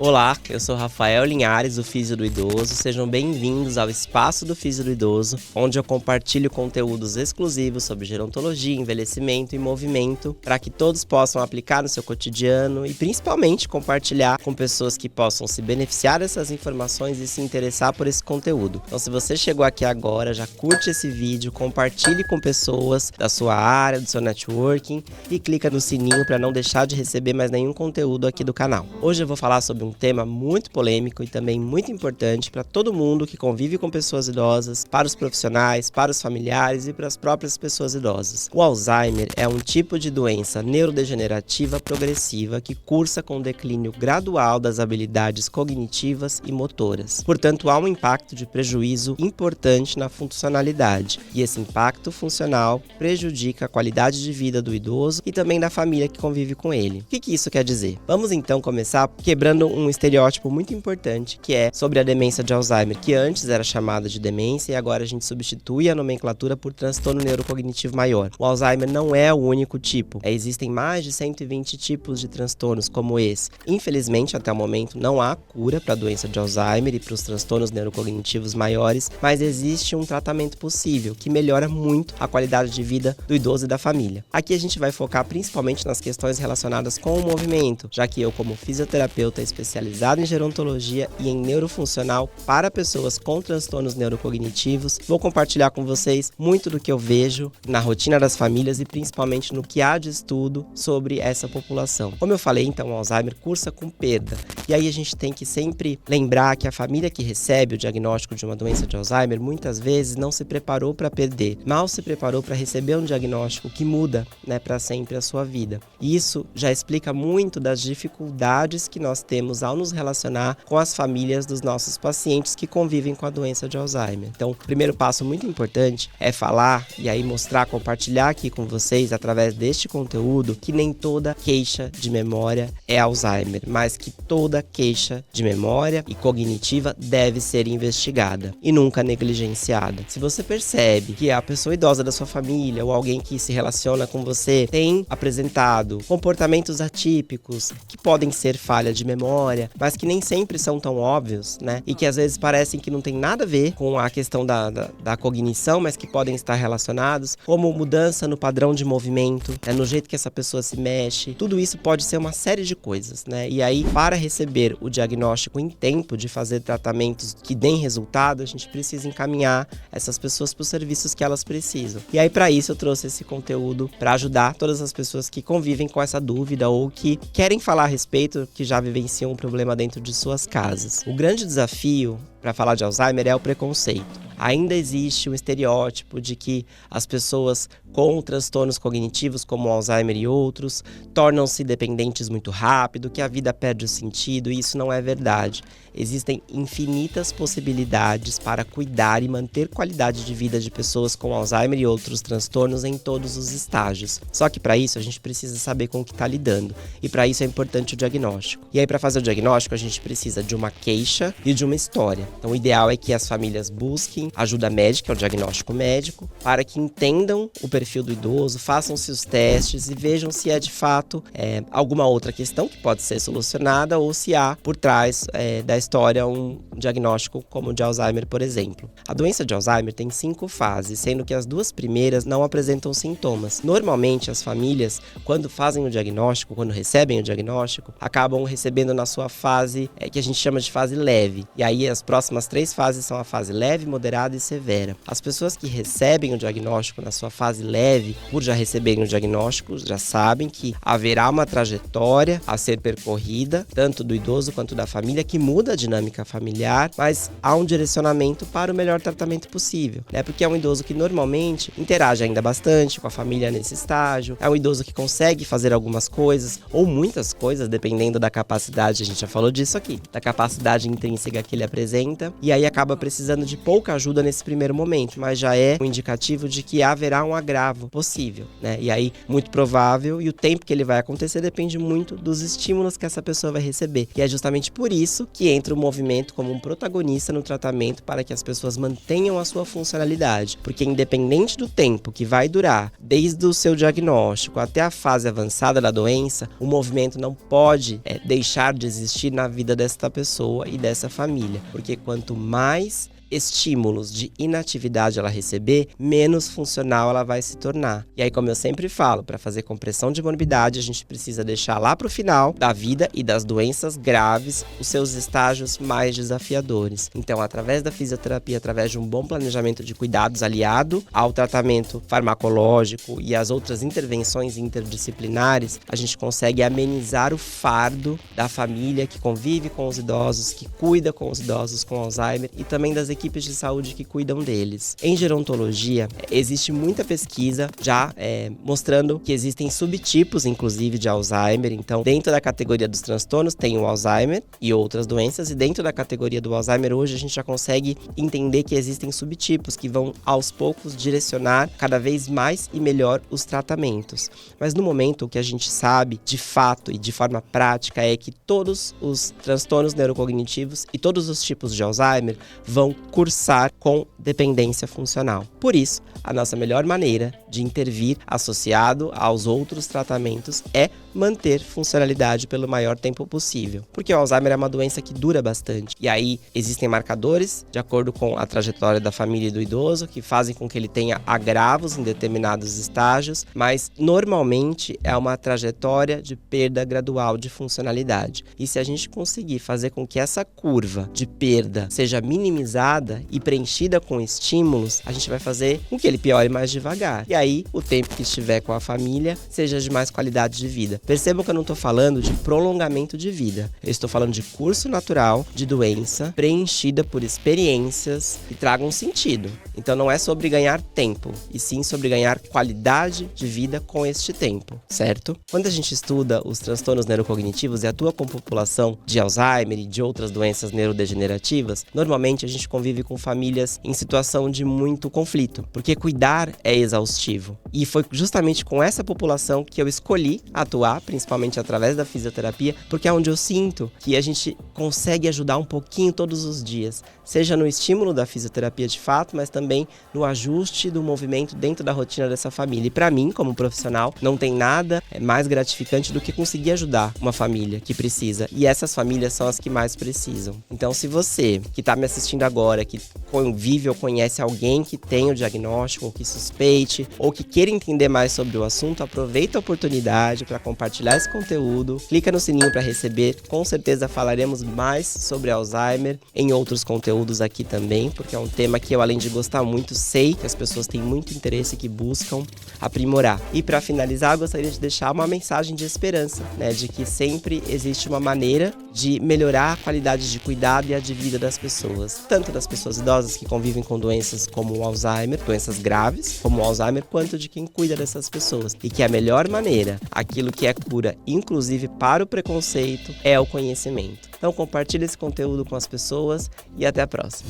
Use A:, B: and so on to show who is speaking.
A: Olá, eu sou Rafael Linhares, o Físio do Idoso. Sejam bem-vindos ao Espaço do Físio do Idoso, onde eu compartilho conteúdos exclusivos sobre gerontologia, envelhecimento e movimento, para que todos possam aplicar no seu cotidiano e principalmente compartilhar com pessoas que possam se beneficiar dessas informações e se interessar por esse conteúdo. Então, se você chegou aqui agora, já curte esse vídeo, compartilhe com pessoas da sua área, do seu networking e clica no sininho para não deixar de receber mais nenhum conteúdo aqui do canal. Hoje eu vou falar sobre um tema muito polêmico e também muito importante para todo mundo que convive com pessoas idosas, para os profissionais, para os familiares e para as próprias pessoas idosas. O Alzheimer é um tipo de doença neurodegenerativa progressiva que cursa com declínio gradual das habilidades cognitivas e motoras. Portanto, há um impacto de prejuízo importante na funcionalidade, e esse impacto funcional prejudica a qualidade de vida do idoso e também da família que convive com ele. O que isso quer dizer? Vamos então começar quebrando um estereótipo muito importante, que é sobre a demência de Alzheimer, que antes era chamada de demência e agora a gente substitui a nomenclatura por transtorno neurocognitivo maior. O Alzheimer não é o único tipo, existem mais de 120 tipos de transtornos como esse. Infelizmente, até o momento, não há cura para a doença de Alzheimer e para os transtornos neurocognitivos maiores, mas existe um tratamento possível que melhora muito a qualidade de vida do idoso e da família. Aqui a gente vai focar principalmente nas questões relacionadas com o movimento, já que eu, como fisioterapeuta especializado em gerontologia e em neurofuncional para pessoas com transtornos neurocognitivos, vou compartilhar com vocês muito do que eu vejo na rotina das famílias e principalmente no que há de estudo sobre essa população. Como eu falei, então, o Alzheimer cursa com perda. E aí a gente tem que sempre lembrar que a família que recebe o diagnóstico de uma doença de Alzheimer muitas vezes não se preparou para perder, mal se preparou para receber um diagnóstico que muda, para sempre a sua vida. E isso já explica muito das dificuldades que nós temos ao nos relacionar com as famílias dos nossos pacientes que convivem com a doença de Alzheimer. Então, o primeiro passo muito importante é falar e aí mostrar, compartilhar aqui com vocês, através deste conteúdo, que nem toda queixa de memória é Alzheimer, mas que toda queixa de memória e cognitiva deve ser investigada e nunca negligenciada. Se você percebe que a pessoa idosa da sua família ou alguém que se relaciona com você tem apresentado comportamentos atípicos que podem ser falha de memória, mas que nem sempre são tão óbvios, e que às vezes parecem que não tem nada a ver com a questão da cognição, mas que podem estar relacionados, como mudança no padrão de movimento, no jeito que essa pessoa se mexe. Tudo isso pode ser uma série de coisas, E aí, para receber o diagnóstico em tempo de fazer tratamentos que deem resultado, a gente precisa encaminhar essas pessoas para os serviços que elas precisam. E aí, para isso, eu trouxe esse conteúdo para ajudar todas as pessoas que convivem com essa dúvida ou que querem falar a respeito, que já vivenciam um problema dentro de suas casas. O grande desafio para falar de Alzheimer é o preconceito. Ainda existe um estereótipo de que as pessoas com transtornos cognitivos como Alzheimer e outros tornam-se dependentes muito rápido, que a vida perde o sentido, e isso não é verdade. Existem infinitas possibilidades para cuidar e manter qualidade de vida de pessoas com Alzheimer e outros transtornos em todos os estágios. Só que para isso a gente precisa saber com o que está lidando, e para isso é importante o diagnóstico. E aí, para fazer o diagnóstico, a gente precisa de uma queixa e de uma história. Então o ideal é que as famílias busquem ajuda médica, o diagnóstico médico, para que entendam o perfil do idoso, façam-se os testes e vejam se é de fato alguma outra questão que pode ser solucionada ou se há por trás da história um diagnóstico como o de Alzheimer, por exemplo. A doença de Alzheimer tem 5 fases, sendo que as 2 primeiras não apresentam sintomas. Normalmente as famílias, quando fazem o diagnóstico, quando recebem o diagnóstico, acabam recebendo na sua fase que a gente chama de fase leve. E aí as próximas 3 fases são a fase leve, moderada e severa. As pessoas que recebem o diagnóstico na sua fase leve, por já receberem o diagnóstico, já sabem que haverá uma trajetória a ser percorrida, tanto do idoso quanto da família, que muda a dinâmica familiar, mas há um direcionamento para o melhor tratamento possível, Porque é um idoso que normalmente interage ainda bastante com a família nesse estágio, é um idoso que consegue fazer algumas coisas, ou muitas coisas, dependendo da capacidade, a gente já falou disso aqui, da capacidade intrínseca que ele apresenta, apresenta e aí acaba precisando de pouca ajuda nesse primeiro momento, mas já é um indicativo de que haverá um agravo possível, né? E aí, muito provável, e o tempo que ele vai acontecer depende muito dos estímulos que essa pessoa vai receber. E é justamente por isso que entra o movimento como um protagonista no tratamento para que as pessoas mantenham a sua funcionalidade. Porque independente do tempo que vai durar, desde o seu diagnóstico até a fase avançada da doença, o movimento não pode deixar de existir na vida desta pessoa e dessa família. Porque quanto mais estímulos de inatividade ela receber, menos funcional ela vai se tornar. E aí, como eu sempre falo, para fazer compressão de morbidade, a gente precisa deixar lá para o final da vida e das doenças graves os seus estágios mais desafiadores. Então, através da fisioterapia, através de um bom planejamento de cuidados aliado ao tratamento farmacológico e às outras intervenções interdisciplinares, a gente consegue amenizar o fardo da família que convive com os idosos, que cuida com os idosos com Alzheimer e também das equipes de saúde que cuidam deles. Em gerontologia, existe muita pesquisa já mostrando que existem subtipos, inclusive, de Alzheimer. Então, dentro da categoria dos transtornos, tem o Alzheimer e outras doenças. E dentro da categoria do Alzheimer, hoje, a gente já consegue entender que existem subtipos que vão, aos poucos, direcionar cada vez mais e melhor os tratamentos. Mas, no momento, o que a gente sabe, de fato e de forma prática, é que todos os transtornos neurocognitivos e todos os tipos de Alzheimer vão cursar com dependência funcional. Por isso, a nossa melhor maneira de intervir associado aos outros tratamentos é manter funcionalidade pelo maior tempo possível. Porque o Alzheimer é uma doença que dura bastante. E aí existem marcadores, de acordo com a trajetória da família e do idoso, que fazem com que ele tenha agravos em determinados estágios, mas normalmente é uma trajetória de perda gradual de funcionalidade. E se a gente conseguir fazer com que essa curva de perda seja minimizada e preenchida com estímulos, a gente vai fazer com que ele piore mais devagar. E aí, o tempo que estiver com a família seja de mais qualidade de vida. Percebam que eu não estou falando de prolongamento de vida. Eu estou falando de curso natural de doença preenchida por experiências que tragam sentido. Então não é sobre ganhar tempo, e sim sobre ganhar qualidade de vida com este tempo, certo? Quando a gente estuda os transtornos neurocognitivos e atua com população de Alzheimer e de outras doenças neurodegenerativas, normalmente a gente convive com famílias em situação de muito conflito, porque cuidar é exaustivo. E foi justamente com essa população que eu escolhi atuar, principalmente através da fisioterapia, porque é onde eu sinto que a gente consegue ajudar um pouquinho todos os dias, seja no estímulo da fisioterapia de fato, mas também no ajuste do movimento dentro da rotina dessa família. E para mim, como profissional, não tem nada mais gratificante do que conseguir ajudar uma família que precisa. E essas famílias são as que mais precisam. Então, se você que está me assistindo agora, que convive ou conhece alguém que tem o diagnóstico, ou que suspeite, ou que queira entender mais sobre o assunto, aproveita a oportunidade para compartilhar esse conteúdo, clica no sininho para receber. Com certeza falaremos mais sobre Alzheimer em outros conteúdos aqui também, porque é um tema que eu, além de gostar muito, sei que as pessoas têm muito interesse e que buscam aprimorar. E para finalizar, eu gostaria de deixar uma mensagem de esperança, né, de que sempre existe uma maneira de melhorar a qualidade de cuidado e a de vida das pessoas, tanto das pessoas idosas que convivem com doenças como o Alzheimer, doenças graves como o Alzheimer, quanto de quem cuida dessas pessoas. E que a melhor maneira, aquilo que é cura, inclusive para o preconceito, é o conhecimento. Então compartilhe esse conteúdo com as pessoas e até a próxima.